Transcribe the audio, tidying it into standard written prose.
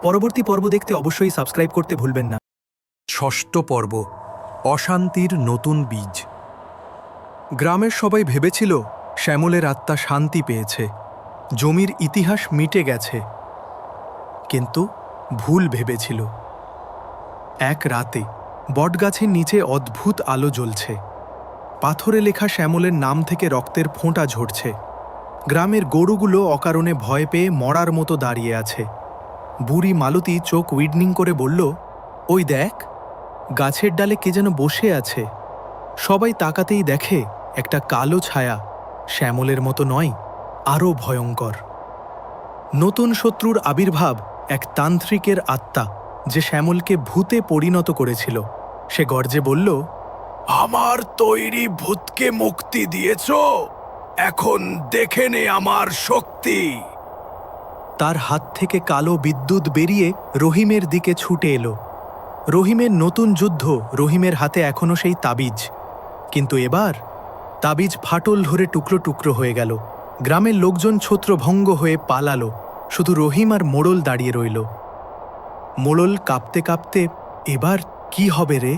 পরবর্তী পর্ব দেখতে অবশ্যই সাবস্ক্রাইব করতে ভুলবেন না। ষষ্ঠ পর্ব, অশান্তির নতুন বীজ। গ্রামের সবাই ভেবেছিল শ্যামলের আত্মা শান্তি পেয়েছে, জমির ইতিহাস মিটে গেছে। কিন্তু ভুল ভেবেছিল। এক রাতে বটগাছের নিচে অদ্ভুত আলো জ্বলছে। পাথরে লেখা শ্যামলের নাম থেকে রক্তের ফোঁটা ঝরছে। গ্রামের গরুগুলো অকারণে ভয় পেয়ে মরার মতো দাঁড়িয়ে আছে। বুড়ি মালতী চোখ উইডনিং করে বলল, ওই দেখ, গাছের ডালে কে যেন বসে আছে। সবাই তাকাতেই দেখে একটা কালো ছায়া, শ্যামলের মতো নয়, আরও ভয়ঙ্কর। নতুন শত্রুর আবির্ভাব, এক তান্ত্রিকের আত্মা, যে শ্যামলকে ভূতে পরিণত করেছিল। সে গর্জে বলল, আমার তৈরি ভূতকে মুক্তি দিয়েছ, এখন দেখে নে আমার শক্তি। তার হাত থেকে কালো বিদ্যুৎ বেরিয়ে রহিমের দিকে ছুটে এলো। রহিমের নতুন যুদ্ধ, রহিমের হাতে এখনও সেই তাবিজ। কিন্তু এবার তাবিজ ফাটল ধরে টুকরো টুকরো হয়ে গেল। গ্রামের লোকজন ছত্রভঙ্গ হয়ে পালালো। শুধু রহিম আর মোড়ল দাঁড়িয়ে রইল। মোড়ল কাঁপতে কাঁপতে, এবার কি হবে রে?